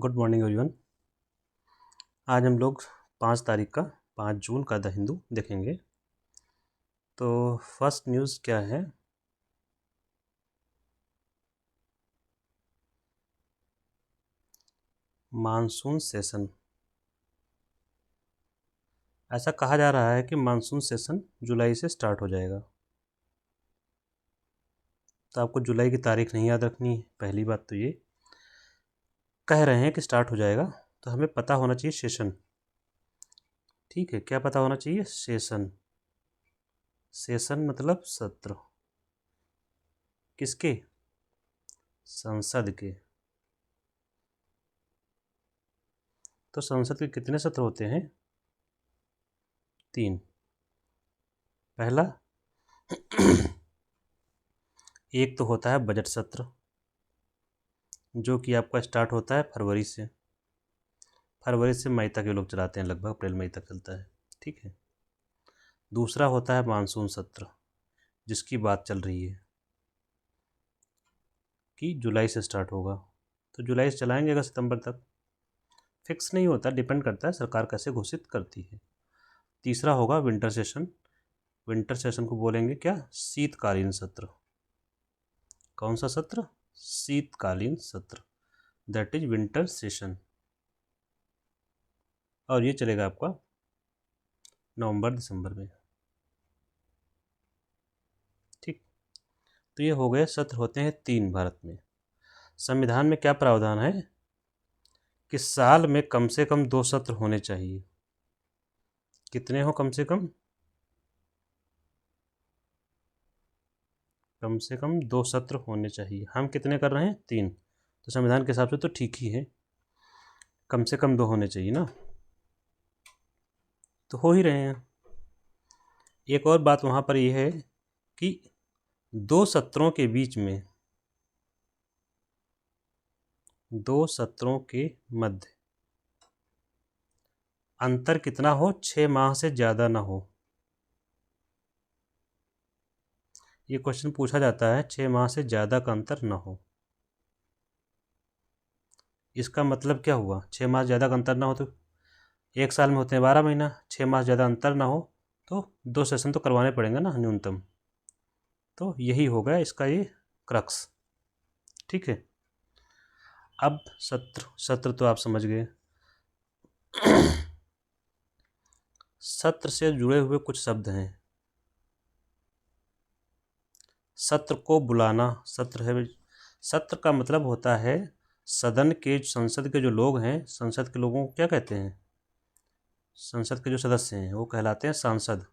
Good morning everyone. आज हम लोग 5 जून का द हिंदू देखेंगे। तो फर्स्ट न्यूज़ क्या है? Monsoon session. ऐसा कहा जा रहा है कि मानसून सेशन जुलाई से स्टार्ट हो जाएगा। तो आपको जुलाई की तारीख नहीं याद रखनी है। पहली बात तो ये कह रहे हैं कि स्टार्ट हो जाएगा, तो हमें पता होना चाहिए सेशन। ठीक है, क्या पता होना चाहिए? सेशन। सेशन मतलब सत्र। किसके? संसद के। तो संसद के कितने सत्र होते हैं? 3। पहला एक तो होता है बजट सत्र, जो कि आपका स्टार्ट होता है फरवरी से। फरवरी से मई तक ये लोग चलाते हैं, लगभग अप्रैल मई तक चलता है। ठीक है। दूसरा होता है मानसून सत्र, जिसकी बात चल रही है कि जुलाई से स्टार्ट होगा। तो जुलाई से चलाएंगे अगस्त सितंबर तक। फिक्स नहीं होता, डिपेंड करता है सरकार कैसे घोषित करती है। तीसरा होगा विंटर सेशन। विंटर सेशन को बोलेंगे क्या? शीतकालीन सत्र। कौन सा सत्र? शीतकालीन सत्र, दैट इज विंटर सेशन। और ये चलेगा आपका नवंबर दिसंबर में। ठीक। तो ये हो गए सत्र होते हैं 3 भारत में। संविधान में क्या प्रावधान है कि साल में कम से कम 2 सत्र होने चाहिए। कितने हो? कम से कम 2 सत्र होने चाहिए। हम कितने कर रहे हैं? 3। तो संविधान के हिसाब से तो ठीक ही है, कम से कम 2 होने चाहिए ना। तो हो ही रहे हैं। एक और बात वहाँ पर यह है कि 2 सत्रों के बीच में, 2 सत्रों के मध्य अंतर कितना हो? 6 माह से ज़्यादा ना हो। ये क्वेश्चन पूछा जाता है, 6 माह से ज़्यादा का अंतर ना हो। इसका मतलब क्या हुआ? 6 माह ज़्यादा का अंतर ना हो तो एक साल में होते हैं 12 महीना। 6 माह ज़्यादा अंतर ना हो तो 2 सेशन तो करवाने पड़ेंगे ना न्यूनतम। तो यही हो गया इसका ये क्रक्स। ठीक है। अब सत्र तो आप समझ गए। सत्र से जुड़े हुए कुछ शब्द हैं। सत्र को बुलाना। सत्र का मतलब होता है सदन के, संसद के जो लोग हैं, संसद के लोगों को क्या कहते हैं? संसद के जो सदस्य हैं वो कहलाते हैं सांसद।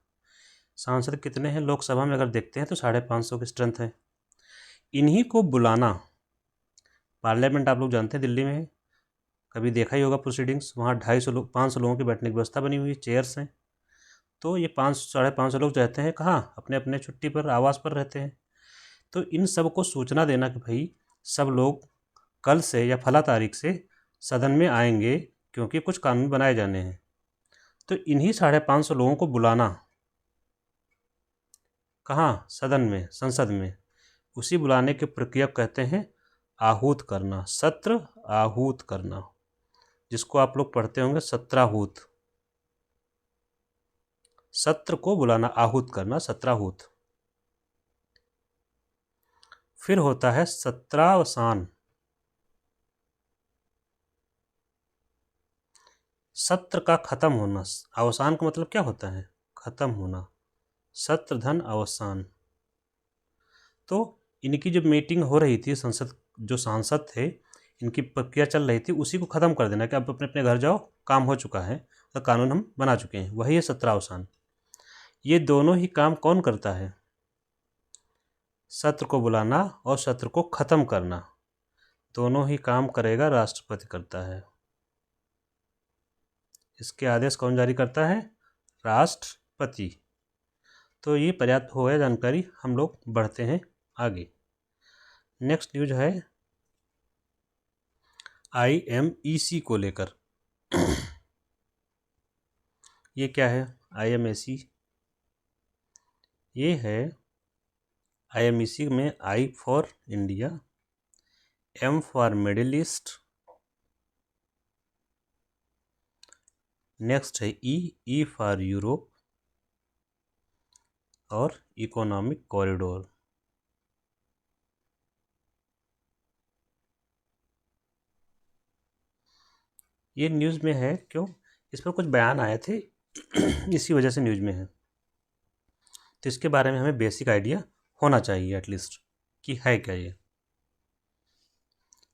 सांसद कितने हैं लोकसभा में? अगर देखते हैं तो 550 की स्ट्रेंथ है। इन्हीं को बुलाना। पार्लियामेंट आप लोग जानते हैं दिल्ली में है, कभी देखा ही होगा प्रोसीडिंग्स। वहाँ 250 लोग, 500 लोगों की बैठने की व्यवस्था बनी हुई है, चेयर्स हैं। तो ये 500-550 लोग रहते हैं कहाँ? अपने अपने छुट्टी पर, आवास पर रहते हैं। तो इन सब को सूचना देना कि भाई सब लोग कल से या फला तारीख से सदन में आएंगे, क्योंकि कुछ कानून बनाए जाने हैं। तो इन्हीं 550 लोगों को बुलाना कहाँ? सदन में, संसद में। उसी बुलाने की प्रक्रिया कहते हैं आहूत करना। सत्र आहूत करना, जिसको आप लोग पढ़ते होंगे सत्राहूत। सत्र को बुलाना, आहूत करना, सत्राहूत। फिर होता है सत्रावसान। सत्र का खत्म होना। अवसान का मतलब क्या होता है? खत्म होना। सत्र धन अवसान। तो इनकी जो मीटिंग हो रही थी, संसद जो सांसद थे, इनकी प्रक्रिया चल रही थी, उसी को ख़त्म कर देना कि अब अपने अपने घर जाओ, काम हो चुका है, तो कानून हम बना चुके हैं। वही है सत्रावसान। ये दोनों ही काम कौन करता है? सत्र को बुलाना और सत्र को ख़त्म करना, दोनों ही काम करेगा राष्ट्रपति करता है। इसके आदेश कौन जारी करता है? राष्ट्रपति। तो ये पर्याप्त हो गया जानकारी, हम लोग बढ़ते हैं आगे। नेक्स्ट न्यूज है IMEC को लेकर। ये क्या है IMEC? ये है IMEC में I for India, M for middle east, next है ई फॉर यूरोप और इकोनॉमिक कॉरिडोर। ये न्यूज़ में है, क्यों? इस पर कुछ बयान आए थे इसी वजह से न्यूज़ में है। तो इसके बारे में हमें बेसिक आइडिया होना चाहिए एटलीस्ट कि है क्या ये।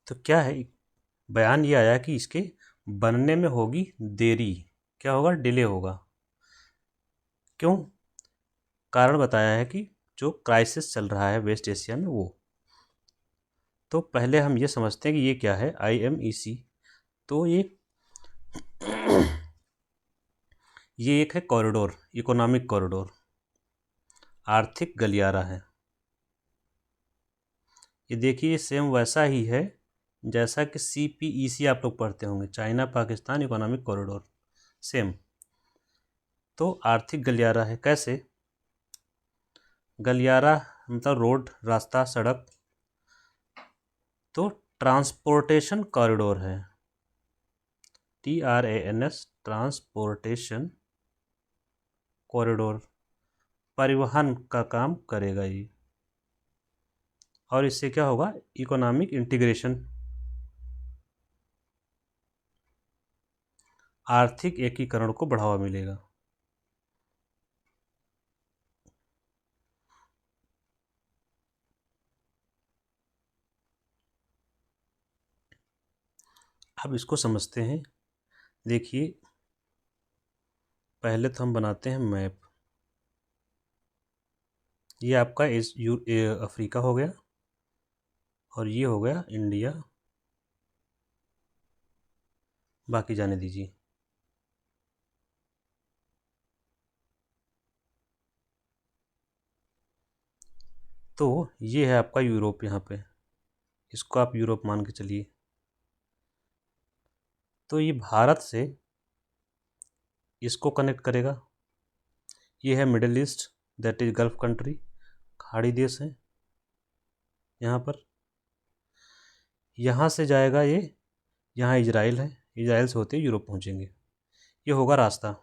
तो क्या है, बयान ये आया कि इसके बनने में होगी देरी। क्या होगा? डिले होगा। क्यों? कारण बताया है कि जो क्राइसिस चल रहा है वेस्ट एशिया में वो। तो पहले हम ये समझते हैं कि ये क्या है, IMEC। तो ये एक है कॉरिडोर, इकोनॉमिक कॉरिडोर, आर्थिक गलियारा है। ये देखिए सेम वैसा ही है जैसा कि CPEC आप लोग पढ़ते होंगे, China Pakistan economic corridor, same. तो आर्थिक गलियारा है। कैसे? गलियारा मतलब रोड, रास्ता, सड़क। तो ट्रांसपोर्टेशन कॉरिडोर है, TRANS, ट्रांसपोर्टेशन कॉरिडोर, परिवहन का काम करेगा ये। और इससे क्या होगा? इकोनॉमिक इंटीग्रेशन, आर्थिक एकीकरण को बढ़ावा मिलेगा। अब इसको समझते हैं। देखिए पहले तो हम बनाते हैं मैप। ये आपका अफ्रीका हो गया और ये हो गया इंडिया, बाकी जाने दीजिए। तो ये है आपका यूरोप, यहाँ पे इसको आप यूरोप मान के चलिए। तो ये भारत से इसको कनेक्ट करेगा। ये है middle east, that is gulf country, खाड़ी देश है यहाँ पर। यहाँ से जाएगा ये, यहाँ इजराइल है, इजराइल से होते यूरोप पहुँचेंगे। ये होगा रास्ता।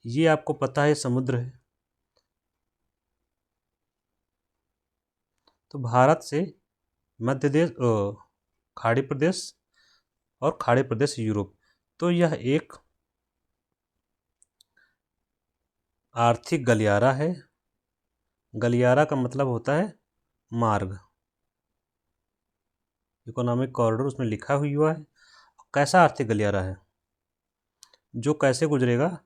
ये आपको पता है समुद्र है। तो भारत से मध्य देश, खाड़ी प्रदेश, और खाड़ी प्रदेश यूरोप। तो यह एक आर्थिक गलियारा है। गलियारा का मतलब होता है मार्ग, इकोनॉमिक कॉरिडोर उसमें लिखा हुआ है। कैसा आर्थिक गलियारा है? जो कैसे गुजरेगा?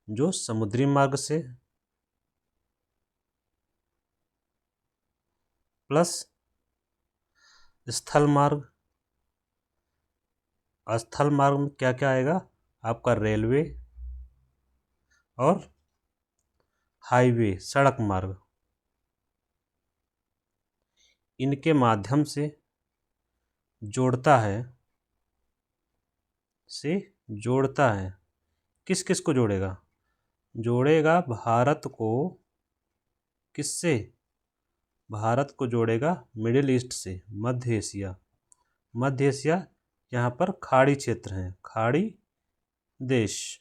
जो समुद्री मार्ग से प्लस स्थल मार्ग। स्थल मार्ग में क्या क्या आएगा? आपका रेलवे और हाईवे, सड़क मार्ग। इनके माध्यम से जोड़ता है, किस किस को जोड़ेगा? जोड़ेगा भारत को किससे? भारत को जोड़ेगा मिडिल ईस्ट से, मध्य एशिया। मध्य एशिया यहाँ पर खाड़ी क्षेत्र हैं, खाड़ी देश।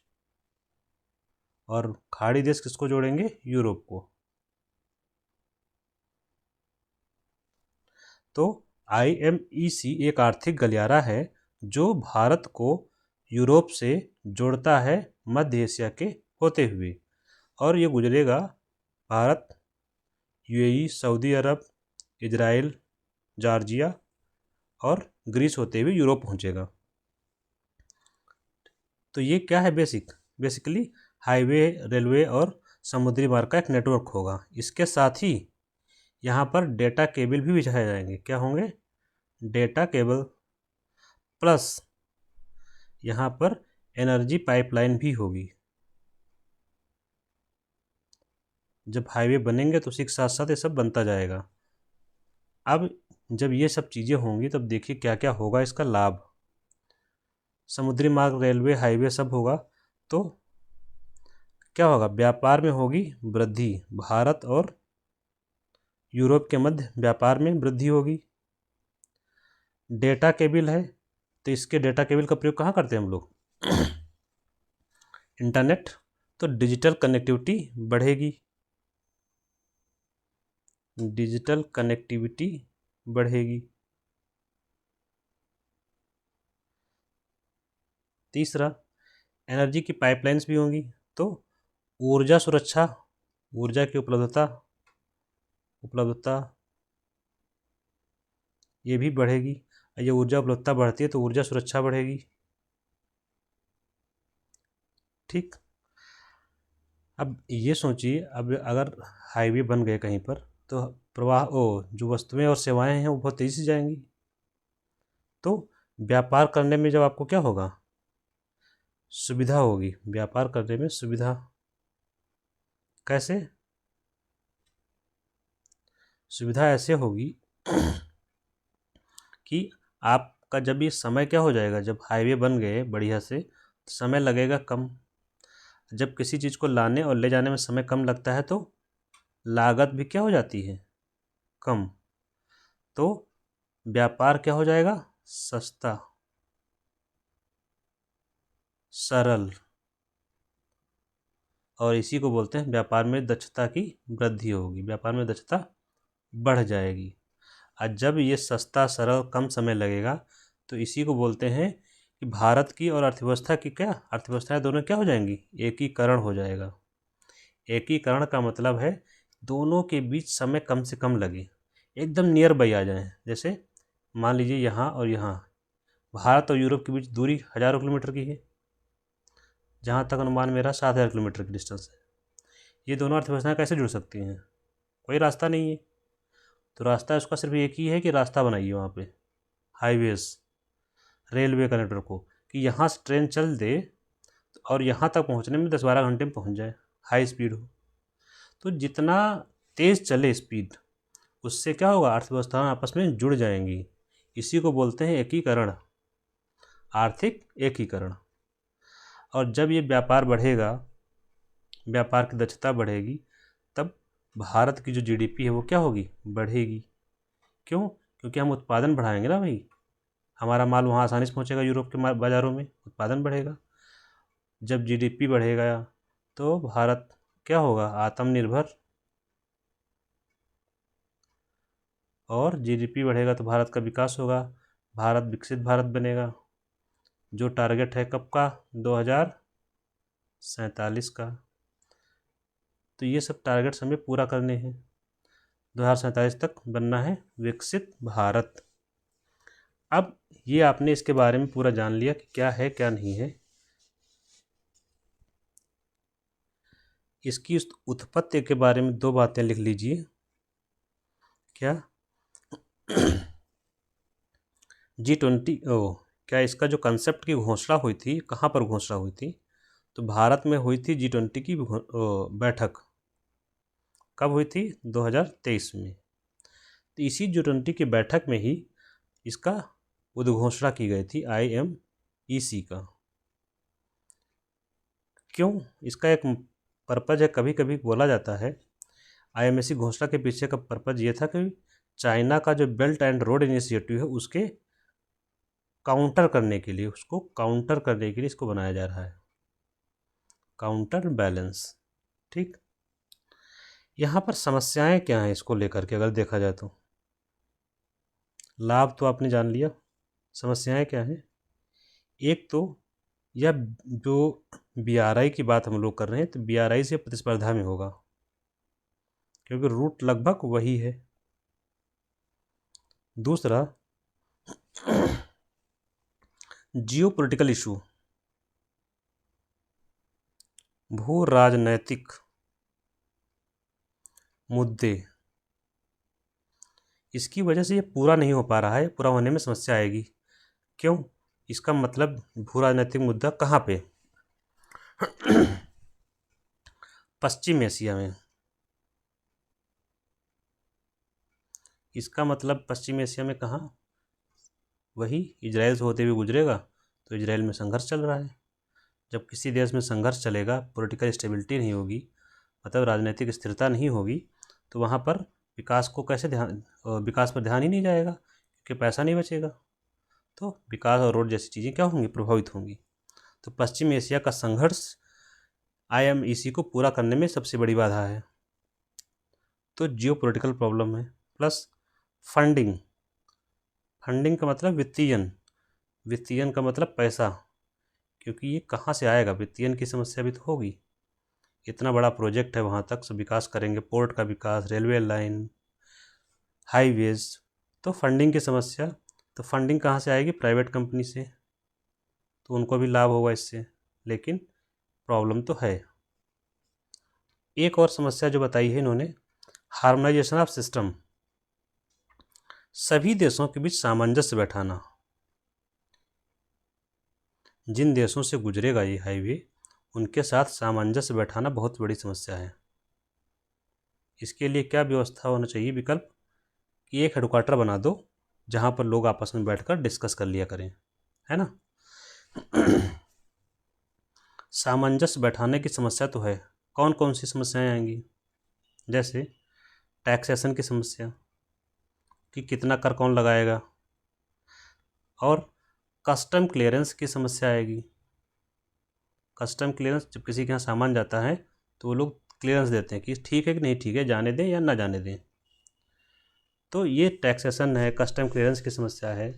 और खाड़ी देश किसको जोड़ेंगे? यूरोप को। तो IMEC एक आर्थिक गलियारा है जो भारत को यूरोप से जोड़ता है मध्य एशिया के होते हुए। और ये गुजरेगा भारत, UAE, सऊदी अरब, इजराइल, जॉर्जिया और ग्रीस होते हुए यूरोप पहुंचेगा। तो ये क्या है? बेसिकली हाईवे, रेलवे और समुद्री मार्ग का एक नेटवर्क होगा। इसके साथ ही यहाँ पर डेटा केबल भी बिछाए जाएंगे। क्या होंगे? डेटा केबल, प्लस यहाँ पर एनर्जी पाइपलाइन भी होगी। जब हाईवे बनेंगे तो उसी के साथ साथ ये सब बनता जाएगा। अब जब ये सब चीज़ें होंगी तब देखिए क्या क्या होगा इसका लाभ। समुद्री मार्ग, रेलवे, हाईवे सब होगा तो क्या होगा? व्यापार में होगी वृद्धि। भारत और यूरोप के मध्य व्यापार में वृद्धि होगी। डेटा केबल है तो इसके डेटा केबल का प्रयोग कहाँ करते हैं हम लोग? इंटरनेट, तो डिजिटल कनेक्टिविटी बढ़ेगी, डिजिटल कनेक्टिविटी बढ़ेगी। तीसरा, एनर्जी की पाइपलाइंस भी होंगी, तो ऊर्जा सुरक्षा, ऊर्जा की उपलब्धता ये भी बढ़ेगी। ये ऊर्जा उपलब्धता बढ़ती है तो ऊर्जा सुरक्षा बढ़ेगी। ठीक, अब ये सोचिए, अब अगर हाईवे बन गए कहीं पर तो प्रवाह जो वस्तुएं और सेवाएं हैं वो बहुत तेज़ी से जाएंगी। तो व्यापार करने में जब आपको क्या होगा, सुविधा होगी, व्यापार करने में सुविधा। कैसे सुविधा? ऐसे होगी कि आपका जब ये समय क्या हो जाएगा, जब हाईवे बन गए बढ़िया से तो समय लगेगा कम। जब किसी चीज़ को लाने और ले जाने में समय कम लगता है तो लागत भी क्या हो जाती है, कम। तो व्यापार क्या हो जाएगा, सस्ता, सरल, और इसी को बोलते हैं व्यापार में दक्षता की वृद्धि होगी, व्यापार में दक्षता बढ़ जाएगी। और जब ये सस्ता, सरल, कम समय लगेगा तो इसी को बोलते हैं कि भारत की और अर्थव्यवस्था की क्या, अर्थव्यवस्थाएं दोनों क्या हो जाएंगी, एकीकरण हो जाएगा। एकीकरण का मतलब है दोनों के बीच समय कम से कम लगे, एकदम नियर बाई आ जाए। जैसे मान लीजिए यहाँ और यहाँ भारत और यूरोप के बीच दूरी हज़ारों किलोमीटर की है, जहाँ तक अनुमान मेरा 7,000 किलोमीटर की डिस्टेंस है। ये दोनों अर्थव्यवस्थाएं कैसे जुड़ सकती हैं, कोई रास्ता नहीं है। तो रास्ता उसका सिर्फ एक ही है कि रास्ता बनाइए वहाँ पे, हाईवेज़, रेलवे कनेक्टर को, कि यहाँ से ट्रेन चल दे और यहाँ तक पहुँचने में 10-12 घंटे में पहुँच जाए, हाई स्पीड हो। तो जितना तेज़ चले स्पीड, उससे क्या होगा, अर्थव्यवस्थाएं आपस में जुड़ जाएंगी। इसी को बोलते हैं एकीकरण, आर्थिक एकीकरण। और जब ये व्यापार बढ़ेगा, व्यापार की दक्षता बढ़ेगी, तब भारत की जो जीडीपी है वो क्या होगी, बढ़ेगी। क्यों? क्योंकि हम उत्पादन बढ़ाएंगे ना भाई, हमारा माल वहाँ आसानी से पहुँचेगा, यूरोप के बाज़ारों में उत्पादन बढ़ेगा। जब जीडीपी बढ़ेगा तो भारत क्या होगा, आत्मनिर्भर, और जीडीपी बढ़ेगा तो भारत का विकास होगा, भारत विकसित भारत बनेगा। जो टारगेट है कब का, 2047 का। तो ये सब टारगेट्स हमें पूरा करने हैं, 2047 तक बनना है विकसित भारत। अब ये आपने इसके बारे में पूरा जान लिया कि क्या है क्या नहीं है। इसकी उत्पत्ति के बारे में 2 बातें लिख लीजिए। क्या G20, क्या इसका जो कंसेप्ट की घोषणा हुई थी, कहाँ पर घोषणा हुई थी, तो भारत में हुई थी G20 की बैठक। कब हुई थी, 2023 में। तो इसी G20 की बैठक में ही इसका उद्घोषणा की गई थी, IMEC का। क्यों? इसका एक पर्पज़ है, कभी कभी बोला जाता है IMEC घोषणा के पीछे का पर्पज़ ये था कि चाइना का जो बेल्ट एंड रोड इनिशिएटिव है उसके काउंटर करने के लिए, उसको काउंटर करने के लिए इसको बनाया जा रहा है, काउंटर बैलेंस। ठीक, यहाँ पर समस्याएं क्या हैं इसको लेकर के, अगर देखा जाए तो लाभ तो आपने जान लिया, समस्याएं क्या हैं। एक तो यह जो BRI की बात हम लोग कर रहे हैं, तो BRI से प्रतिस्पर्धा में होगा, क्योंकि रूट लगभग वही है। दूसरा, जियो पॉलिटिकल इशू, भू राजनैतिक मुद्दे, इसकी वजह से ये पूरा नहीं हो पा रहा है, पूरा होने में समस्या आएगी। क्यों? इसका मतलब भू राजनैतिक मुद्दा कहाँ पे, पश्चिम एशिया में। इसका मतलब पश्चिम एशिया में कहाँ, वही इजराइल से होते हुए गुजरेगा, तो इजराइल में संघर्ष चल रहा है। जब किसी देश में संघर्ष चलेगा, पॉलिटिकल स्टेबिलिटी नहीं होगी, मतलब राजनीतिक स्थिरता नहीं होगी, तो वहाँ पर विकास को कैसे विकास पर ध्यान ही नहीं जाएगा, क्योंकि पैसा नहीं बचेगा। तो विकास और रोड जैसी चीज़ें क्या होंगी, प्रभावित होंगी। तो पश्चिम एशिया का संघर्ष IMEC को पूरा करने में सबसे बड़ी बाधा है। तो जियो पोलिटिकल प्रॉब्लम है, प्लस फंडिंग। फंडिंग का मतलब वित्तीयन, वित्तीयन का मतलब पैसा, क्योंकि ये कहाँ से आएगा, वित्तीयन की समस्या भी तो होगी। इतना बड़ा प्रोजेक्ट है, वहाँ तक सब विकास करेंगे, पोर्ट का विकास, रेलवे लाइन, हाईवेज, तो फंडिंग की समस्या। तो फंडिंग कहाँ से आएगी, प्राइवेट कंपनी से, तो उनको भी लाभ होगा इससे, लेकिन प्रॉब्लम तो है। एक और समस्या जो बताई है इन्होंने, हार्मोनाइजेशन ऑफ सिस्टम, सभी देशों के बीच सामंजस्य बैठाना। जिन देशों से गुजरेगा ये हाईवे, उनके साथ सामंजस्य बैठाना बहुत बड़ी समस्या है। इसके लिए क्या व्यवस्था होना चाहिए, विकल्प, कि एक हेडक्वार्टर बना दो जहाँ पर लोग आपस में बैठकर डिस्कस कर लिया करें, है ना। सामंजस्य बैठाने की समस्या तो है, कौन कौन सी समस्याएं आएंगी, जैसे टैक्सेशन की समस्या, कि कितना कर कौन लगाएगा, और कस्टम क्लियरेंस की समस्या आएगी। कस्टम क्लियरेंस, जब किसी के यहाँ सामान जाता है तो वो लोग क्लियरेंस देते हैं कि ठीक है कि नहीं ठीक है, जाने दें या ना जाने दें। तो ये टैक्सेशन है, कस्टम क्लियरेंस की समस्या है।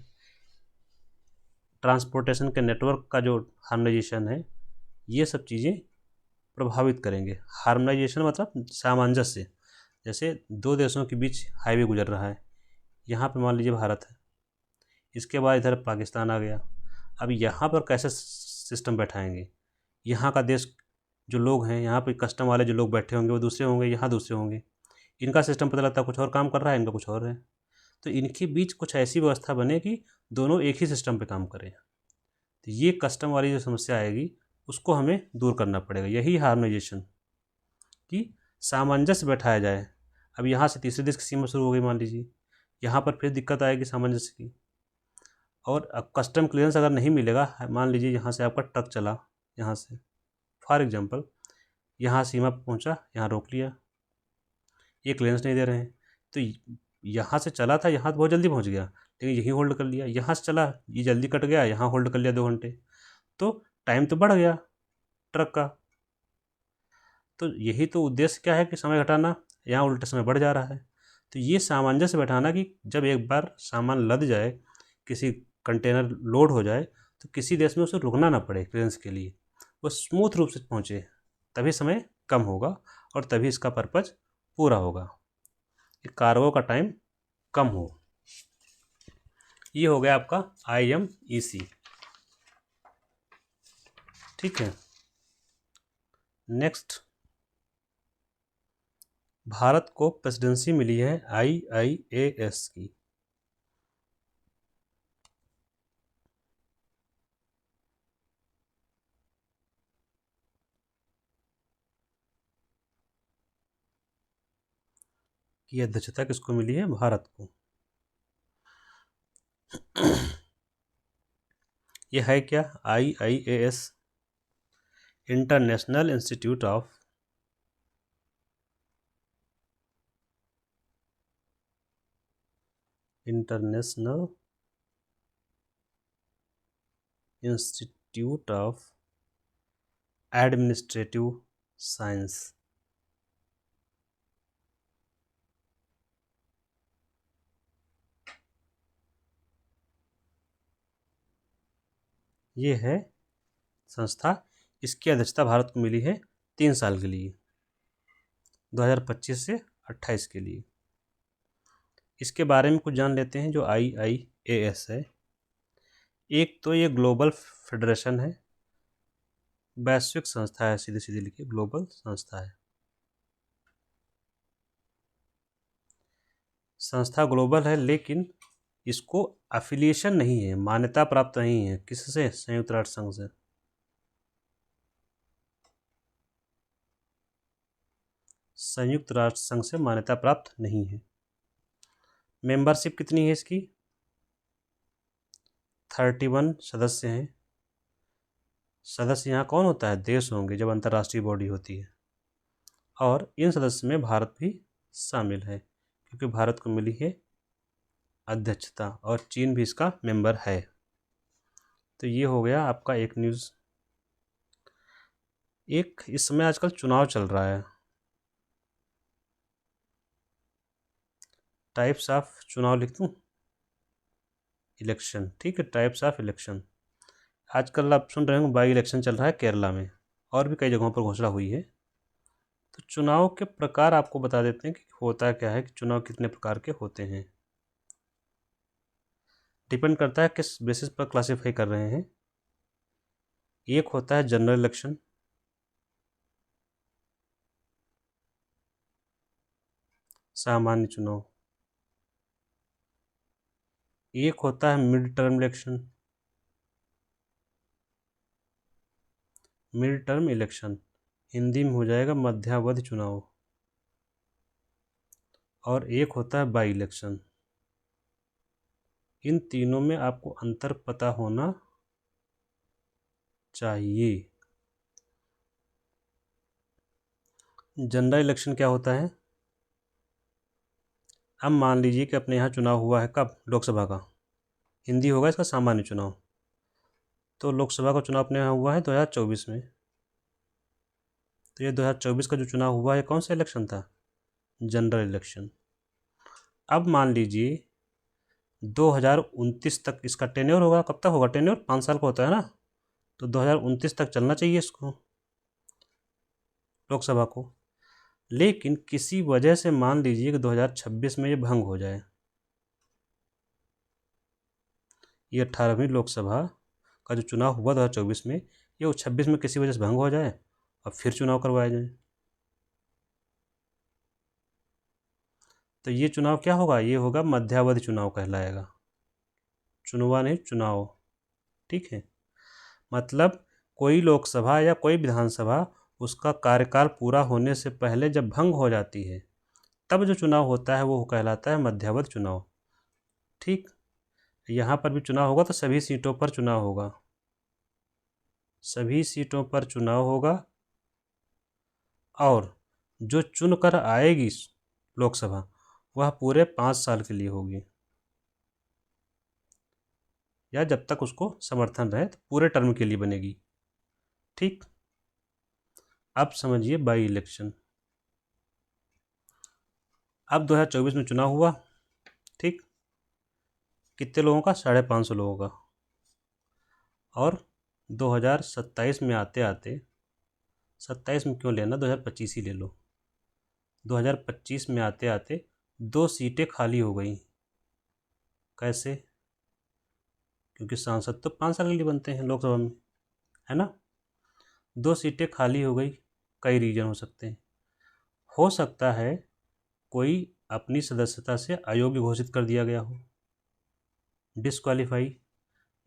ट्रांसपोर्टेशन के नेटवर्क का जो हार्मोनाइजेशन है, ये सब चीज़ें प्रभावित करेंगे। हार्मोनाइजेशन मतलब सामंजस्य, जैसे दो देशों के बीच हाईवे गुजर रहा है, यहाँ पे मान लीजिए भारत है, इसके बाद इधर पाकिस्तान आ गया। अब यहाँ पर कैसे सिस्टम बैठाएंगे, यहाँ का देश जो लोग हैं, यहाँ पे कस्टम वाले जो लोग बैठे होंगे वो दूसरे होंगे, यहाँ दूसरे होंगे, इनका सिस्टम पता लगता है कुछ और काम कर रहा है, इनका कुछ और है। तो इनके बीच कुछ ऐसी व्यवस्था बने कि दोनों एक ही सिस्टम पे काम करें। तो ये कस्टम वाली जो समस्या आएगी उसको हमें दूर करना पड़ेगा, यही हार्मोनाइजेशन, कि सामंजस्य बैठाया जाए। अब यहाँ से तीसरे देश की सीमा शुरू हो गई मान लीजिए, यहाँ पर फिर दिक्कत आएगी सामंजस्य की। और अब कस्टम क्लियरेंस अगर नहीं मिलेगा, मान लीजिए यहाँ से आपका ट्रक चला, यहाँ से फॉर एग्जांपल यहाँ सीमा पर पहुँचा, यहाँ रोक लिया, ये क्लियरेंस नहीं दे रहे हैं, तो यहाँ से चला था, यहाँ तो बहुत जल्दी पहुँच गया, लेकिन यहीं होल्ड कर लिया, यहाँ से चला ये जल्दी कट गया, यहाँ होल्ड कर लिया 2 घंटे, तो टाइम तो बढ़ गया ट्रक का। तो यही तो उद्देश्य क्या है कि समय घटाना, यहाँ उल्टे समय बढ़ जा रहा है। तो ये सामंजस्य बैठाना कि जब एक बार सामान लद जाए, किसी कंटेनर लोड हो जाए, तो किसी देश में उसे रुकना ना पड़े क्लियरेंस के लिए, वो स्मूथ रूप से पहुँचे, तभी समय कम होगा और तभी इसका पर्पज पूरा होगा, कि कार्गो का टाइम कम हो। ये हो गया आपका IMEC, ठीक है। नेक्स्ट, भारत को प्रेसिडेंसी मिली है IIAS की। की अध्यक्षता किसको मिली है, भारत को। ये है क्या, IIAS, international institute of international institute of administrative science. ये है संस्था, इसकी अध्यक्षता भारत को मिली है 3 साल के लिए, 2025 से 28 के लिए। इसके बारे में कुछ जान लेते हैं जो IIAS है। एक तो ये ग्लोबल फेडरेशन है, वैश्विक संस्था है, सीधे सीधे लिखिए ग्लोबल संस्था है। संस्था ग्लोबल है, लेकिन इसको एफिलिएशन नहीं है, मान्यता प्राप्त नहीं है, किससे, संयुक्त राष्ट्र संघ से। संयुक्त राष्ट्र संघ से मान्यता प्राप्त नहीं है। मेंबरशिप कितनी है इसकी, 31 सदस्य हैं। सदस्य यहाँ कौन होता है, देश होंगे जब अंतर्राष्ट्रीय बॉडी होती है, और इन सदस्य में भारत भी शामिल है, क्योंकि भारत को मिली है अध्यक्षता, और चीन भी इसका मेंबर है। तो ये हो गया आपका एक न्यूज़। एक इस समय आजकल चुनाव चल रहा है, टाइप्स ऑफ चुनाव लिख दूँ, इलेक्शन, ठीक है, टाइप्स ऑफ इलेक्शन। आजकल आप सुन रहे हो बाई इलेक्शन चल रहा है केरला में, और भी कई जगहों पर घोषणा हुई है। तो चुनाव के प्रकार आपको बता देते हैं कि होता क्या है, कि चुनाव कितने प्रकार के होते हैं। डिपेंड करता है किस बेसिस पर क्लासीफाई कर रहे हैं। एक होता है जनरल इलेक्शन, सामान्य चुनाव। एक होता है mid term election, mid term election Hindi में हो जाएगा मध्यावधि चुनाव। और एक होता है बाई इलेक्शन। इन तीनों में आपको अंतर पता होना चाहिए। जनरल इलेक्शन क्या होता है? अब मान लीजिए कि अपने यहाँ चुनाव हुआ है, कब? लोकसभा का। हिंदी होगा इसका सामान्य चुनाव। तो लोकसभा का चुनाव अपने यहाँ हुआ है 2024 में। तो ये 2024 का जो चुनाव हुआ है, कौन सा इलेक्शन था? General election. अब मान लीजिए 2029 तक इसका टेन्योर होगा। कब तक होगा टेन्योर? 5 साल का होता है ना। तो 2029 तक चलना चाहिए इसको, लोकसभा को। लेकिन किसी वजह से मान लीजिए कि 2026 में ये भंग हो जाए, ये 18वीं लोकसभा का जो चुनाव हुआ 2024 में, ये 26 में किसी वजह से भंग हो जाए और फिर चुनाव करवाए जाए, तो ये चुनाव क्या होगा? ये होगा मध्यावधि चुनाव कहलाएगा। चुनवा नहीं, चुनाव, ठीक है। मतलब कोई लोकसभा या कोई विधानसभा, उसका कार्यकाल पूरा होने से पहले जब भंग हो जाती है, तब जो चुनाव होता है वो कहलाता है मध्यावधि चुनाव, ठीक। यहाँ पर भी चुनाव होगा तो सभी सीटों पर चुनाव होगा, सभी सीटों पर चुनाव होगा। और जो चुन कर आएगी लोकसभा, वह पूरे 5 साल के लिए होगी, या जब तक उसको समर्थन रहे तो पूरे टर्म के लिए बनेगी, ठीक। अब समझिए बाई इलेक्शन। अब 2024 में चुनाव हुआ, ठीक। कितने लोगों का? 550 लोगों का। और 2027 में आते आते, 27 में क्यों लेना, 2025 ही ले लो। 2025 में आते आते 2 सीटें खाली हो गई। कैसे? क्योंकि सांसद तो 5 साल के लिए बनते हैं लोकसभा में, है ना। 2 सीटें खाली हो गई। कई रीजन हो सकते हैं। हो सकता है कोई अपनी सदस्यता से अयोग्य घोषित कर दिया गया हो, डिस्क्वालीफाई।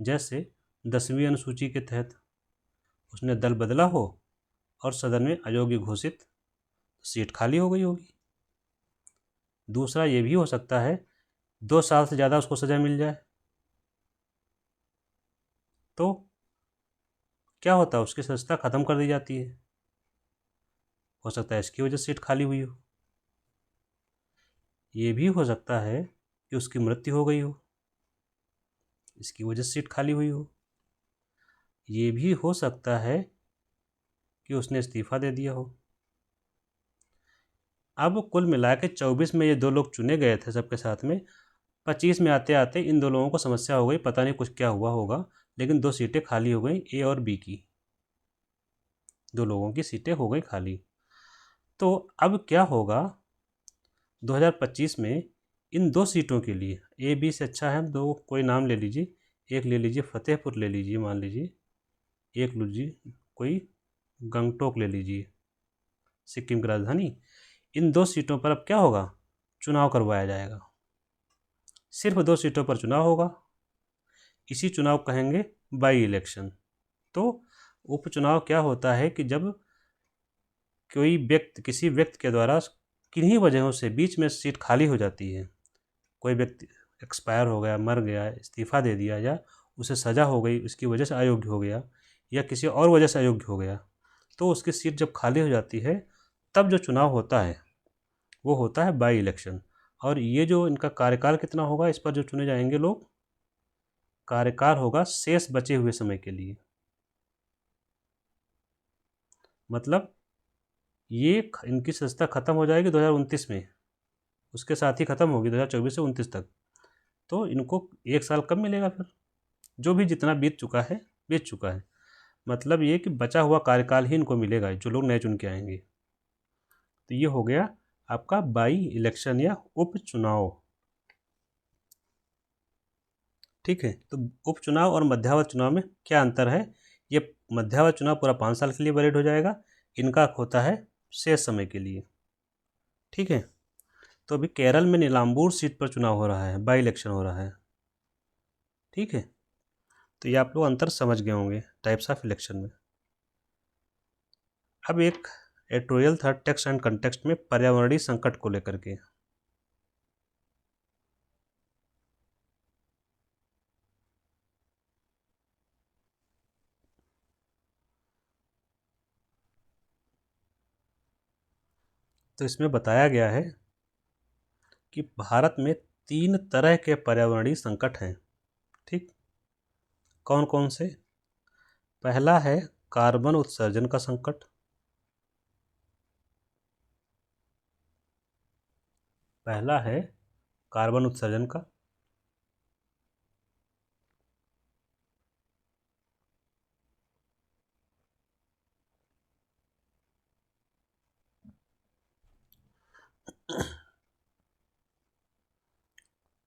जैसे 10वीं अनुसूची के तहत उसने दल बदला हो और सदन में अयोग्य घोषित, सीट खाली हो गई होगी। दूसरा ये भी हो सकता है 2 साल से ज़्यादा उसको सज़ा मिल जाए, तो क्या होता है, उसकी सदस्यता ख़त्म कर दी जाती है। हो सकता है इसकी वजह से सीट खाली हुई हो। ये भी हो सकता है कि उसकी मृत्यु हो गई हो, इसकी वजह से सीट खाली हुई हो। ये भी हो सकता है कि उसने इस्तीफा दे दिया हो। अब कुल मिला के 24 में ये 2 लोग चुने गए थे सबके साथ में। 25 में आते आते इन 2 लोगों को समस्या हो गई, पता नहीं कुछ क्या हुआ होगा, लेकिन 2 सीटें खाली हो गई, ए और बी की। 2 लोगों की सीटें हो गई खाली। तो अब क्या होगा 2025 में इन 2 सीटों के लिए, ए बी से अच्छा है, 2 कोई नाम ले लीजिए। एक ले लीजिए फतेहपुर ले लीजिए, मान लीजिए। एक लीजिए कोई गंगटोक ले लीजिए, सिक्किम की राजधानी। इन 2 सीटों पर अब क्या होगा? चुनाव करवाया जाएगा। सिर्फ 2 सीटों पर चुनाव होगा। इसी चुनाव कहेंगे बाई इलेक्शन। तो उपचुनाव क्या होता है कि जब कोई व्यक्ति, किसी व्यक्ति के द्वारा किन्हीं वजहों से बीच में सीट खाली हो जाती है, कोई व्यक्ति एक्सपायर हो गया, मर गया, इस्तीफा दे दिया, या उसे सज़ा हो गई, उसकी वजह से अयोग्य हो गया, या किसी और वजह से अयोग्य हो गया, तो उसकी सीट जब खाली हो जाती है, तब जो चुनाव होता है वो होता है बाई इलेक्शन। और ये जो इनका कार्यकाल कितना होगा, इस पर जो चुने जाएंगे लोग, कार्यकाल होगा शेष बचे हुए समय के लिए। मतलब ये इनकी सदस्यता ख़त्म हो जाएगी 2029 में, उसके साथ ही ख़त्म होगी 2024 से 29 तक। तो इनको 1 साल कब मिलेगा फिर? जो भी जितना बीत चुका है, मतलब ये कि बचा हुआ कार्यकाल ही इनको मिलेगा, जो लोग नए चुन के आएंगे। तो ये हो गया आपका बाई इलेक्शन या उपचुनाव। ठीक है, तो उपचुनाव और मध्यावधि चुनाव में क्या अंतर है? ये मध्यावधि चुनाव पूरा 5 साल के लिए वैलिड हो जाएगा, इनका होता है शेष समय के लिए। ठीक है, तो अभी केरल में नीलाम्बूर सीट पर चुनाव हो रहा है, बाई इलेक्शन हो रहा है। ठीक है, तो ये आप लोग अंतर समझ गए होंगे टाइप्स ऑफ इलेक्शन में। अब एक एडिटोरियल था टेक्स्ट एंड कंटेक्स्ट में पर्यावरणीय संकट को लेकर के। तो इसमें बताया गया है कि भारत में 3 तरह के पर्यावरणीय संकट हैं। ठीक, कौन कौन से? पहला है कार्बन उत्सर्जन का संकट। पहला है कार्बन उत्सर्जन का।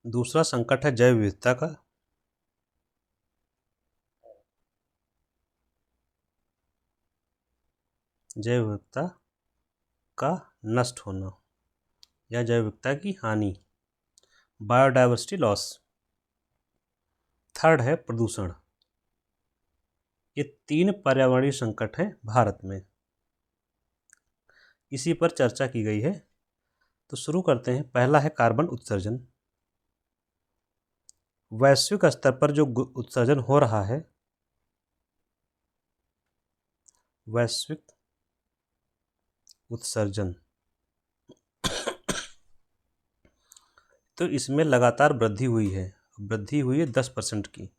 दूसरा संकट है जैव विविधता का। जैव विविधता का नष्ट होना या जैव विविधता की हानि, बायोडाइवर्सिटी लॉस। थर्ड है प्रदूषण। ये 3 पर्यावरणीय संकट हैं भारत में, इसी पर चर्चा की गई है। तो शुरू करते हैं। पहला है कार्बन उत्सर्जन। वैश्विक स्तर पर जो उत्सर्जन हो रहा है, वैश्विक उत्सर्जन, तो इसमें लगातार वृद्धि हुई है। 10% की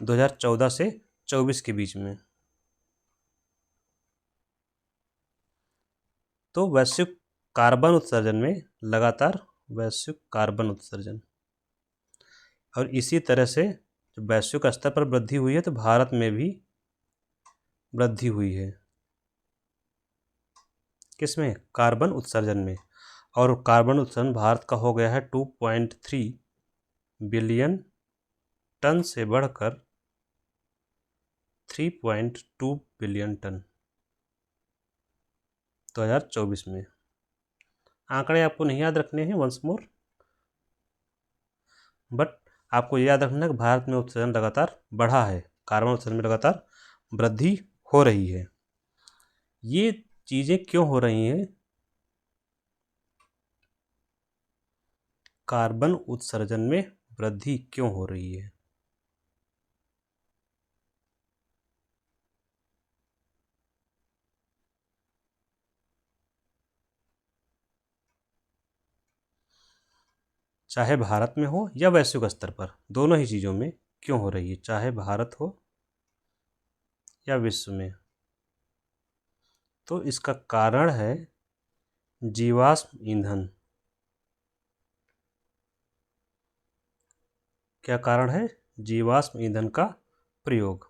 2014 से 24 के बीच में। तो वैश्विक कार्बन उत्सर्जन में लगातार वैश्विक कार्बन उत्सर्जन, और इसी तरह से जब वैश्विक स्तर पर वृद्धि हुई है तो भारत में भी वृद्धि हुई है। किसमें? कार्बन उत्सर्जन में। और कार्बन उत्सर्जन भारत का हो गया है 2.3 बिलियन टन से बढ़कर 3.2 बिलियन टन 2024 में। आंकड़े आपको नहीं याद रखने हैं, वंस मोर, बट आपको याद रखना है कि भारत में उत्सर्जन लगातार बढ़ा है, कार्बन उत्सर्जन में लगातार वृद्धि हो रही है। ये चीज़ें क्यों हो रही हैं? कार्बन उत्सर्जन में वृद्धि क्यों हो रही है? चाहे भारत में हो या वैश्विक स्तर पर, दोनों ही चीज़ों में क्यों हो रही है, चाहे भारत हो या विश्व में। तो इसका कारण है जीवाश्म ईंधन। क्या कारण है? जीवाश्म ईंधन का प्रयोग।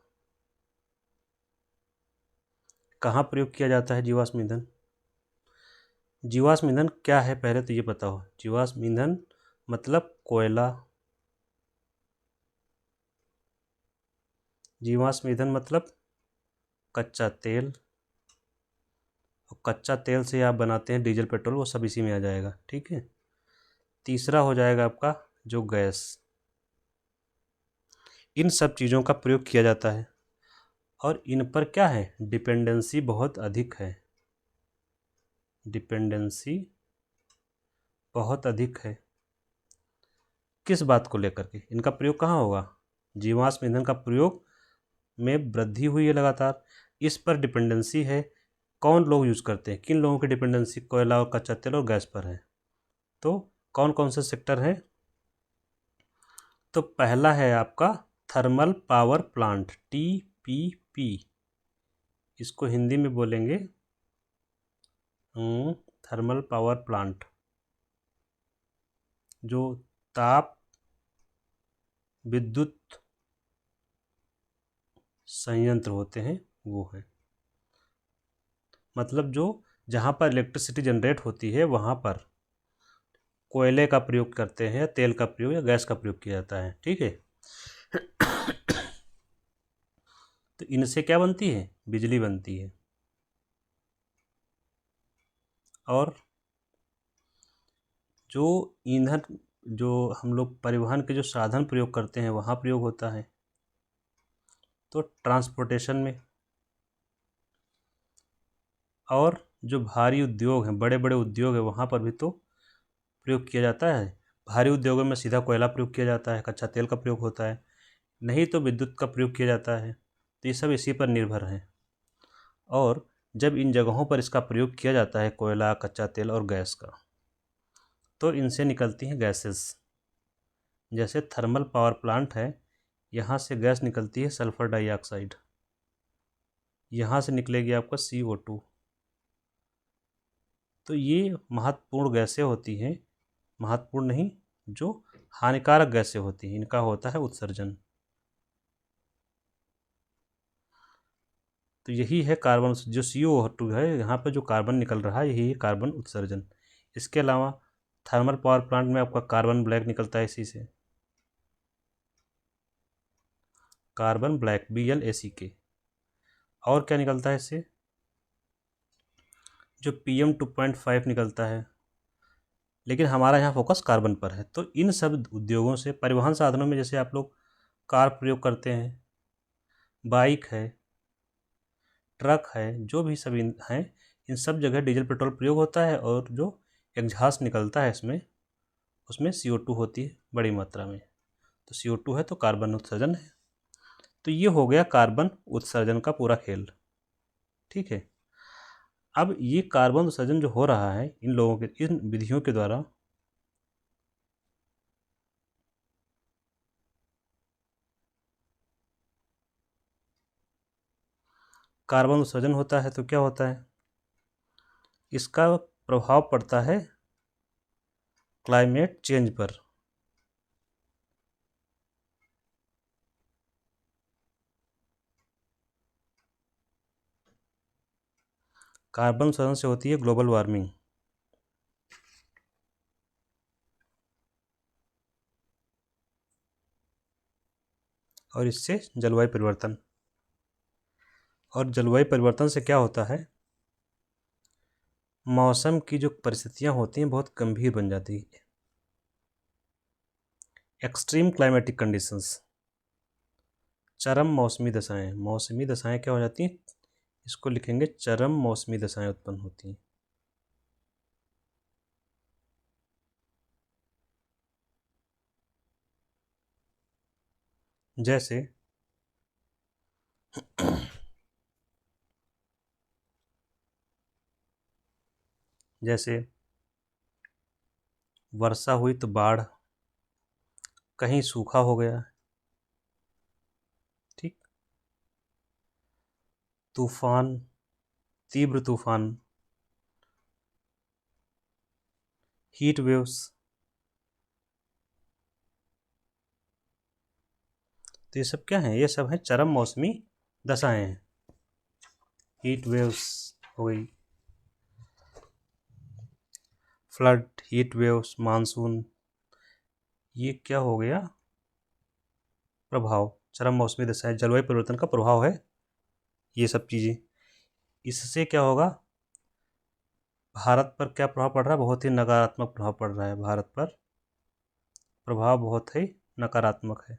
कहाँ प्रयोग किया जाता है जीवाश्म ईंधन? जीवाश्म ईंधन क्या है पहले तो ये बताओ। जीवाश्म ईंधन मतलब कोयला। जीवाश्म ईंधन मतलब कच्चा तेल, और कच्चा तेल से आप बनाते हैं डीजल पेट्रोल, वो सब इसी में आ जाएगा। ठीक है, तीसरा हो जाएगा आपका जो गैस। इन सब चीज़ों का प्रयोग किया जाता है, और इन पर क्या है? डिपेंडेंसी बहुत अधिक है। डिपेंडेंसी बहुत अधिक है। किस बात को लेकर के? इनका प्रयोग कहाँ होगा? जीवाश्म ईंधन का प्रयोग में वृद्धि हुई है लगातार, इस पर डिपेंडेंसी है। कौन लोग यूज़ करते हैं? किन लोगों की डिपेंडेंसी कोयला और कच्चा तेल और गैस पर है? तो कौन कौन से सेक्टर हैं? तो पहला है आपका थर्मल पावर प्लांट, TPP, इसको हिंदी में बोलेंगे थर्मल पावर प्लांट। जो ताप विद्युत संयंत्र होते हैं वो हैं, मतलब जो जहाँ पर इलेक्ट्रिसिटी जनरेट होती है वहाँ पर कोयले का प्रयोग करते हैं, तेल का प्रयोग या गैस का प्रयोग किया जाता है। ठीक है। तो इनसे क्या बनती है? बिजली बनती है। और जो ईंधन, जो हम लोग परिवहन के जो साधन प्रयोग करते हैं वहाँ प्रयोग होता है, तो ट्रांसपोर्टेशन में। और जो भारी उद्योग हैं, बड़े बड़े उद्योग हैं, वहाँ पर भी तो प्रयोग किया जाता है। भारी उद्योगों में सीधा कोयला प्रयोग किया जाता है, कच्चा तेल का प्रयोग होता है, नहीं तो विद्युत का प्रयोग किया जाता है। तो ये सब इसी पर निर्भर हैं। और जब इन जगहों पर इसका प्रयोग किया जाता है, कोयला, कच्चा तेल और गैस का, तो इनसे निकलती हैं गैसेस। जैसे थर्मल पावर प्लांट है, यहाँ से गैस निकलती है सल्फ़र डाइऑक्साइड, यहाँ से निकलेगी आपका CO2। तो ये महत्वपूर्ण गैसें होती हैं, महत्वपूर्ण नहीं, जो हानिकारक गैसें होती हैं, इनका होता है उत्सर्जन। तो यही है कार्बन, जो CO2 है, यहाँ पर जो कार्बन निकल रहा है यही है कार्बन उत्सर्जन। इसके अलावा थर्मल पावर प्लांट में आपका कार्बन ब्लैक निकलता है, इसी से कार्बन ब्लैक, BLACK। और क्या निकलता है इससे? जो PM2.5 निकलता है। लेकिन हमारा यहाँ फोकस कार्बन पर है। तो इन सब उद्योगों से, परिवहन साधनों में जैसे आप लोग कार प्रयोग करते हैं, बाइक है, ट्रक है, जो भी सभी हैं, इन सब जगह डीजल पेट्रोल प्रयोग होता है। और जो एग्जॉस्ट निकलता है इसमें, उसमें CO2 होती है बड़ी मात्रा में। तो CO2 है तो कार्बन उत्सर्जन है। तो ये हो गया कार्बन उत्सर्जन का पूरा खेल। ठीक है। अब ये कार्बन उत्सर्जन जो हो रहा है इन लोगों के, इन विधियों के द्वारा, कार्बन उत्सर्जन होता है तो क्या होता है? इसका प्रभाव पड़ता है क्लाइमेट चेंज पर। कार्बन उत्सर्जन से होती है ग्लोबल वार्मिंग, और इससे जलवायु परिवर्तन। और जलवायु परिवर्तन से क्या होता है? मौसम की जो परिस्थितियां होती हैं बहुत गंभीर बन जाती है। एक्सट्रीम क्लाइमेटिक कंडीशंस, चरम मौसमी दशाएं। मौसमी दशाएं क्या हो जाती हैं? इसको लिखेंगे चरम मौसमी दशाएं उत्पन्न होती हैं। जैसे जैसे वर्षा हुई तो बाढ़, कहीं सूखा हो गया, ठीक, तूफान, तीव्र तूफान, हीट वेव्स। तो ये सब क्या है? ये सब है चरम मौसमी दशाएं हैं। हीट वेव्स हो गई, फ्लड, हीट वेव्स, मानसून, ये क्या हो गया? प्रभाव, चरम मौसमी दशाएं, जलवायु परिवर्तन का प्रभाव है ये सब चीज़ें। इससे क्या होगा? भारत पर क्या प्रभाव पड़ रहा है? बहुत ही नकारात्मक प्रभाव पड़ रहा है भारत पर। प्रभाव बहुत ही नकारात्मक है।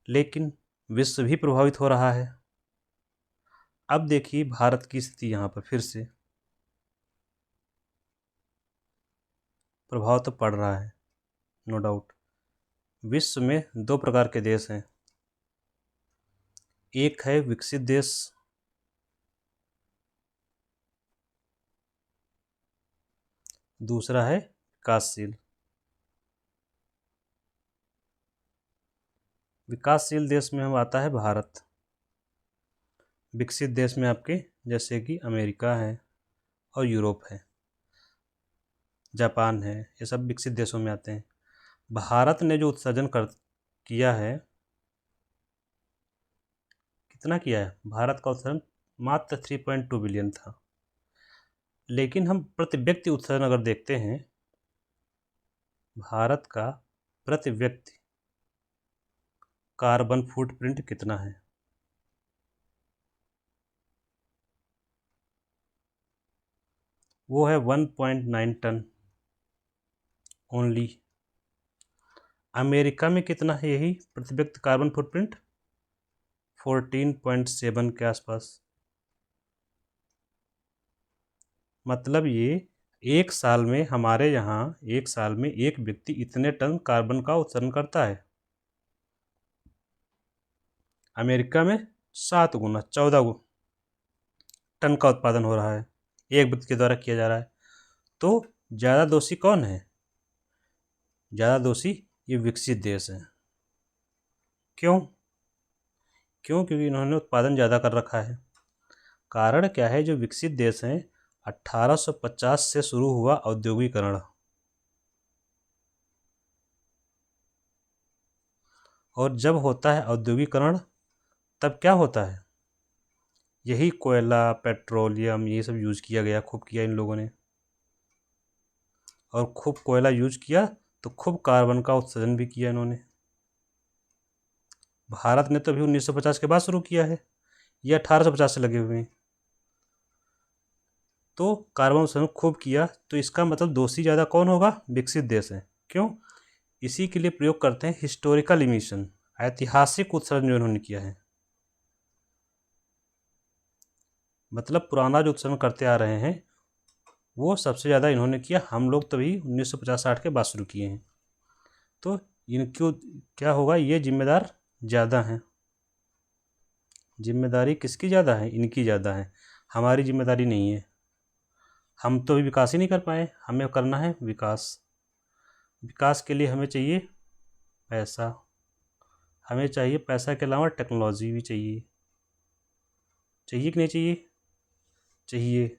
लेकिन विश्व भी प्रभावित हो रहा है। अब देखिए भारत की स्थिति, यहाँ पर फिर से प्रभाव तो पड़ रहा है, नो डाउट। विश्व में दो प्रकार के देश हैं, एक है विकसित देश, दूसरा है विकासशील। विकासशील देश में हम आता है भारत। विकसित देश में आपके जैसे कि अमेरिका है और यूरोप है, जापान है, ये सब विकसित देशों में आते हैं। भारत ने जो उत्सर्जन कर किया है, कितना किया है? भारत का उत्सर्जन मात्र 3.2 बिलियन था। लेकिन हम प्रति व्यक्ति उत्सर्जन अगर देखते हैं, भारत का प्रति व्यक्ति कार्बन फुटप्रिंट कितना है? वो है 1.9 टन ओनली। अमेरिका में कितना है यही प्रति व्यक्ति कार्बन फुटप्रिंट? 14.7 के आसपास। मतलब ये एक साल में, हमारे यहाँ एक साल में एक व्यक्ति इतने टन कार्बन का उत्सर्जन करता है। अमेरिका में 7 गुना 14 टन का उत्पादन हो रहा है, एक व्यक्ति के द्वारा किया जा रहा है। तो ज़्यादा दोषी कौन है? ज़्यादा दोषी ये विकसित देश हैं। क्यों? क्योंकि इन्होंने उत्पादन ज़्यादा कर रखा है। कारण क्या है? जो विकसित देश हैं, 1850 से शुरू हुआ औद्योगिकरण, और जब होता है औद्योगिकरण तब क्या होता है? यही कोयला, पेट्रोलियम, ये सब यूज किया गया, खूब किया इन लोगों ने। और खूब कोयला यूज किया तो खूब कार्बन का उत्सर्जन भी किया इन्होंने। भारत ने तो अभी 1950 के बाद शुरू किया है, ये 1850 से लगे हुए हैं। तो कार्बन उत्सर्जन खूब किया, तो इसका मतलब दोषी ज़्यादा कौन होगा? विकसित देश है। क्यों? इसी के लिए प्रयोग करते हैं हिस्टोरिकल इमिशन, ऐतिहासिक उत्सर्जन जो इन्होंने किया है। मतलब पुराना जो उत्सर्जन करते आ रहे हैं वो सबसे ज़्यादा इन्होंने किया। हम लोग तभी 1950-60 के बाद शुरू किए हैं। तो इनको क्या होगा? ये जिम्मेदार ज़्यादा हैं। जिम्मेदारी किसकी ज़्यादा है? इनकी ज़्यादा है, हमारी जिम्मेदारी नहीं है। हम तो अभी विकास ही नहीं कर पाए, हमें करना है विकास। विकास के लिए हमें चाहिए पैसा, हमें चाहिए पैसा के अलावा टेक्नोलॉजी भी चाहिए। चाहिए कि नहीं चाहिए? चाहिए।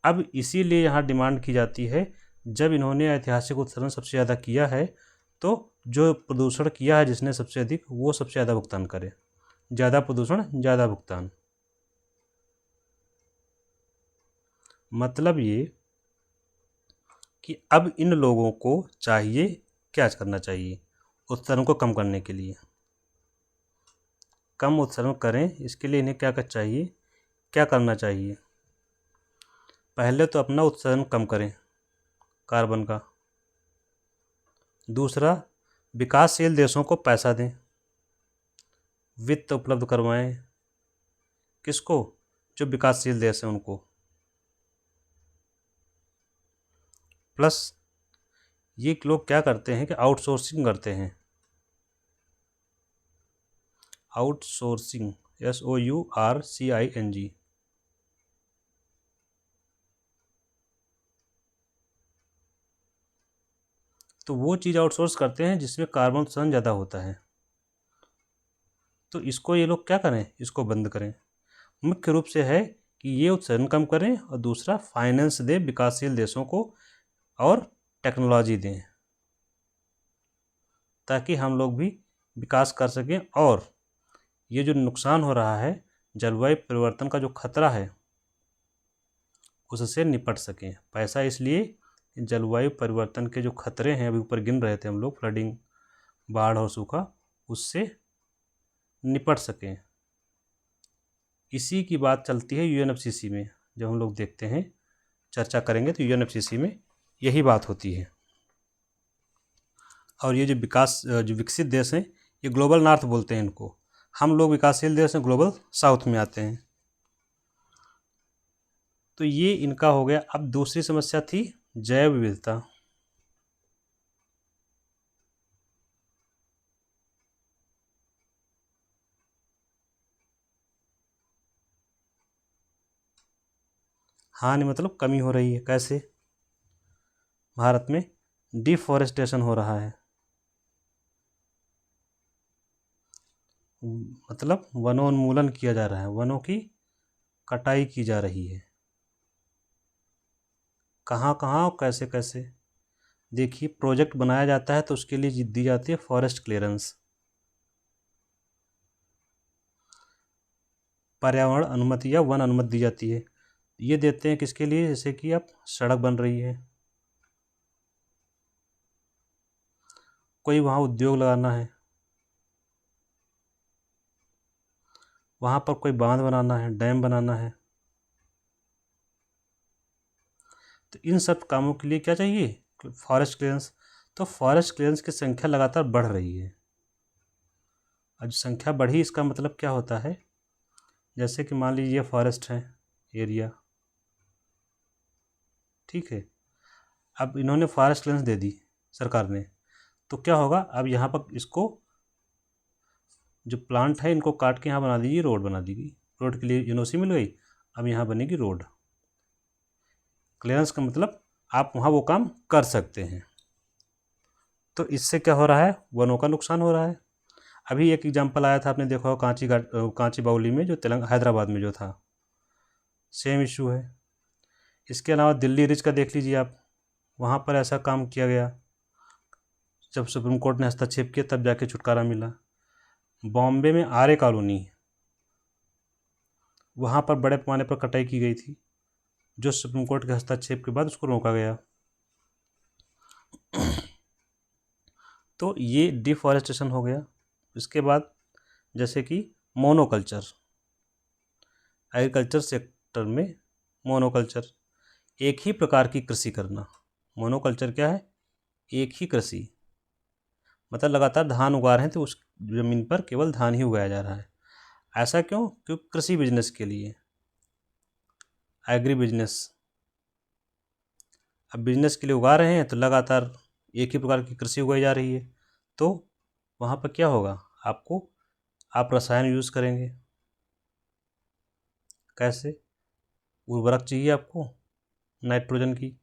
अब इसीलिए यहाँ डिमांड की जाती है, जब इन्होंने ऐतिहासिक उत्सर्जन सबसे ज़्यादा किया है तो जो प्रदूषण किया है जिसने सबसे अधिक, वो सबसे ज़्यादा भुगतान करे। ज़्यादा प्रदूषण ज़्यादा भुगतान। मतलब ये कि अब इन लोगों को चाहिए क्या करना चाहिए उत्सर्जन को कम करने के लिए? कम उत्सर्जन करें इसके लिए इन्हें क्या कर चाहिए, क्या करना चाहिए? पहले तो अपना उत्सर्जन कम करें कार्बन का। दूसरा, विकासशील देशों को पैसा दें, वित्त उपलब्ध करवाएं। किसको? जो विकासशील देश हैं उनको। प्लस ये लोग क्या करते हैं कि आउटसोर्सिंग करते हैं। Outsourcing, SOURCING। तो वो चीज़ आउटसोर्स करते हैं जिसमें कार्बन उत्सर्जन ज़्यादा होता है। तो इसको ये लोग क्या करें? इसको बंद करें। मुख्य रूप से है कि ये उत्सर्जन कम करें, और दूसरा फाइनेंस दें विकासशील देशों को और टेक्नोलॉजी दें, ताकि हम लोग भी विकास कर सकें और ये जो नुकसान हो रहा है, जलवायु परिवर्तन का जो खतरा है, उससे निपट सकें। पैसा इसलिए जलवायु परिवर्तन के जो खतरे हैं, अभी ऊपर गिन रहे थे हम लोग, फ्लडिंग, बाढ़ और सूखा, उससे निपट सकें। इसी की बात चलती है UNFCCC में। जब हम लोग देखते हैं, चर्चा करेंगे तो UNFCCC में यही बात होती है। और ये जो विकसित देश हैं, ये ग्लोबल नॉर्थ बोलते हैं इनको। हम लोग विकासशील देश हैं, ग्लोबल साउथ में आते हैं। तो ये इनका हो गया। अब दूसरी समस्या थी जैव विविधता। हानि मतलब कमी हो रही है। कैसे? भारत में डिफॉरेस्टेशन हो रहा है। मतलब वनोन्मूलन किया जा रहा है, वनों की कटाई की जा रही है। कहाँ कहाँ और कैसे कैसे? देखिए, प्रोजेक्ट बनाया जाता है तो उसके लिए दी जाती है फॉरेस्ट क्लियरेंस, पर्यावरण अनुमति या वन अनुमति दी जाती है। ये देते हैं किसके लिए? जैसे कि अब सड़क बन रही है, कोई वहाँ उद्योग लगाना है, वहाँ पर कोई बांध बनाना है, डैम बनाना है, तो इन सब कामों के लिए क्या चाहिए? Forest clearance. तो फॉरेस्ट क्लियरेंस की संख्या लगातार बढ़ रही है। अब संख्या बढ़ी, इसका मतलब क्या होता है? जैसे कि मान लीजिए फॉरेस्ट है एरिया, ठीक है, अब इन्होंने फॉरेस्ट क्लियरेंस दे दी सरकार ने, तो क्या होगा? अब यहाँ पर इसको जो प्लांट है इनको काट के यहाँ बना दीजिए, रोड बना दीजिए, रोड के लिए यूनिवर्सिटी मिल गई, अब यहाँ बनेगी रोड। क्लियरेंस का मतलब आप वहाँ वो काम कर सकते हैं। तो इससे क्या हो रहा है? वनों का नुकसान हो रहा है। अभी एक एग्जांपल आया था, आपने देखा हो, कांची बाउली में, जो हैदराबाद में जो था, सेम इशू है। इसके अलावा दिल्ली रिज का देख लीजिए आप, वहाँ पर ऐसा काम किया गया, जब सुप्रीम कोर्ट ने हस्तक्षेप किया तब जाके छुटकारा मिला। बॉम्बे में आर्य कॉलोनी, वहाँ पर बड़े पैमाने पर कटाई की गई थी, जो सुप्रीम कोर्ट के हस्तक्षेप के बाद उसको रोका गया। तो ये डिफॉरेस्टेशन हो गया। इसके बाद जैसे कि मोनोकल्चर, एग्रीकल्चर सेक्टर में मोनोकल्चर, एक ही प्रकार की कृषि करना। मोनोकल्चर क्या है? एक ही कृषि, मतलब लगातार धान उगा रहे हैं तो उस ज़मीन पर केवल धान ही उगाया जा रहा है। ऐसा क्यों? क्योंकि कृषि बिजनेस के लिए, एग्री बिजनेस। अब बिजनेस के लिए उगा रहे हैं तो लगातार एक ही प्रकार की कृषि उगाई जा रही है, तो वहाँ पर क्या होगा? आपको, आप रसायन यूज़ करेंगे। कैसे? उर्वरक चाहिए आपको नाइट्रोजन की,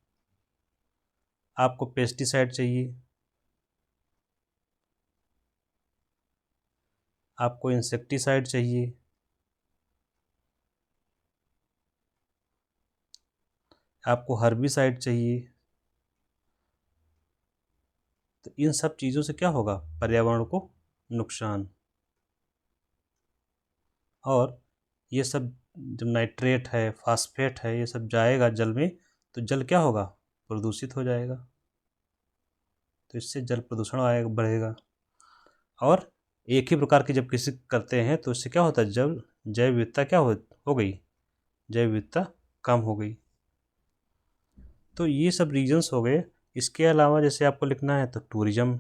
आपको पेस्टिसाइड चाहिए, आपको इंसेक्टिसाइड चाहिए, आपको हर्बिसाइड चाहिए। तो इन सब चीज़ों से क्या होगा? पर्यावरण को नुकसान। और ये सब जो नाइट्रेट है, फास्फेट है, ये सब जाएगा जल में, तो जल क्या होगा? प्रदूषित हो जाएगा। तो इससे जल प्रदूषण आएगा, बढ़ेगा। और एक ही प्रकार की जब कृषि करते हैं तो इससे क्या होता है? जब जैव विविधता क्या हो गई? जैव विविधता कम हो गई। तो ये सब रीजंस हो गए। इसके अलावा जैसे आपको लिखना है तो टूरिज्म,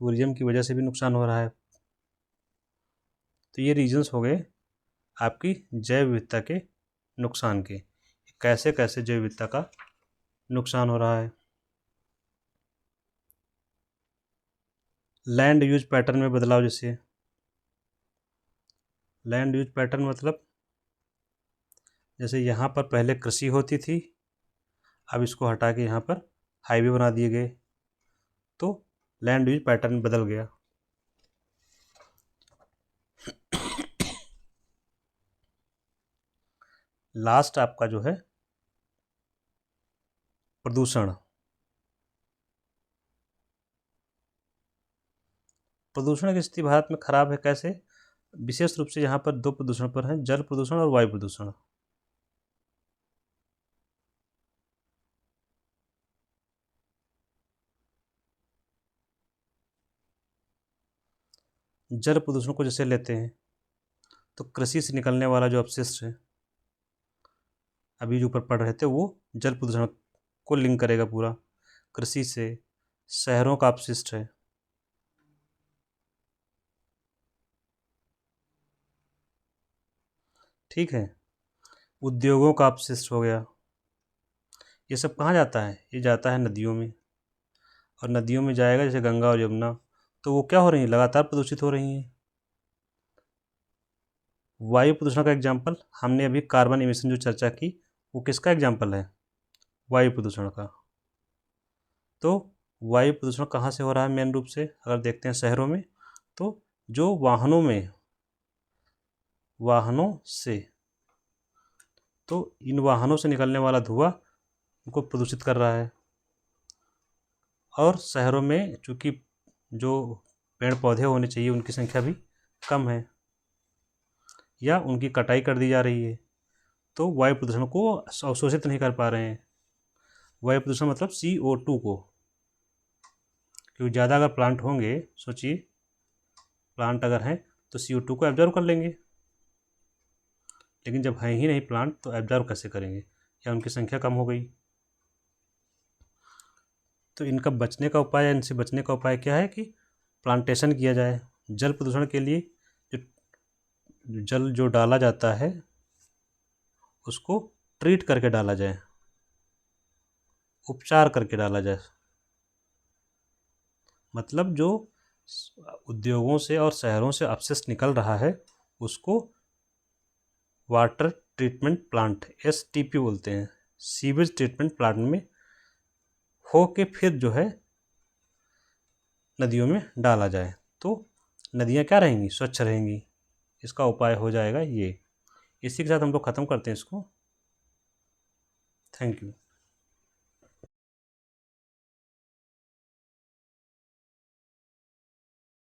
टूरिज्म की वजह से भी नुकसान हो रहा है। तो ये रीजंस हो गए आपकी जैव विविधता के नुकसान के। कैसे कैसे जैव विविधता का नुकसान हो रहा है? लैंड यूज पैटर्न में बदलाव, जैसे लैंड यूज पैटर्न मतलब जैसे यहाँ पर पहले कृषि होती थी, अब इसको हटा के यहाँ पर हाईवे बना दिए गए, तो लैंड यूज पैटर्न बदल गया। लास्ट आपका जो है प्रदूषण। प्रदूषण की स्थिति भारत में खराब है। कैसे? विशेष रूप से यहाँ पर दो प्रदूषण पर हैं, जल प्रदूषण और वायु प्रदूषण। जल प्रदूषण को जैसे लेते हैं तो कृषि से निकलने वाला जो अपशिष्ट है, अभी जो ऊपर पढ़ रहे थे, वो जल प्रदूषण को लिंक करेगा पूरा। कृषि से शहरों का अपशिष्ट है, ठीक है, उद्योगों का अपशिष्ट हो गया। ये सब कहाँ जाता है? ये जाता है नदियों में, और नदियों में जाएगा जैसे गंगा और यमुना, तो वो क्या हो रही हैं? लगातार प्रदूषित हो रही हैं। वायु प्रदूषण का एग्जाम्पल, हमने अभी कार्बन इमिशन जो चर्चा की, वो किसका एग्जाम्पल है? वायु प्रदूषण का। तो वायु प्रदूषण कहाँ से हो रहा है मेन रूप से? अगर देखते हैं शहरों में, तो जो वाहनों से, तो इन वाहनों से निकलने वाला धुआं उनको प्रदूषित कर रहा है। और शहरों में चूँकि जो पेड़ पौधे होने चाहिए उनकी संख्या भी कम है या उनकी कटाई कर दी जा रही है, तो वायु प्रदूषण को अवशोषित नहीं कर पा रहे हैं। वायु प्रदूषण मतलब CO2 को, क्योंकि ज़्यादा अगर प्लांट होंगे, सोचिए प्लांट अगर हैं तो CO2 को एब्जॉर्व कर लेंगे, लेकिन जब हैं ही नहीं प्लांट तो एब्जॉर्व कैसे करेंगे, या उनकी संख्या कम हो गई। तो इनका बचने का उपाय, इनसे बचने का उपाय क्या है कि प्लांटेशन किया जाए। जल प्रदूषण के लिए जल जो डाला जाता है उसको ट्रीट करके डाला जाए, उपचार करके डाला जाए। मतलब जो उद्योगों से और शहरों से अपशिष्ट निकल रहा है उसको वाटर ट्रीटमेंट प्लांट STP बोलते हैं, सीवेज ट्रीटमेंट प्लांट में हो के फिर जो है नदियों में डाला जाए, तो नदियाँ क्या रहेंगी? स्वच्छ रहेंगी। इसका उपाय हो जाएगा ये। इसी के साथ हम लोग ख़त्म करते हैं इसको। Thank you.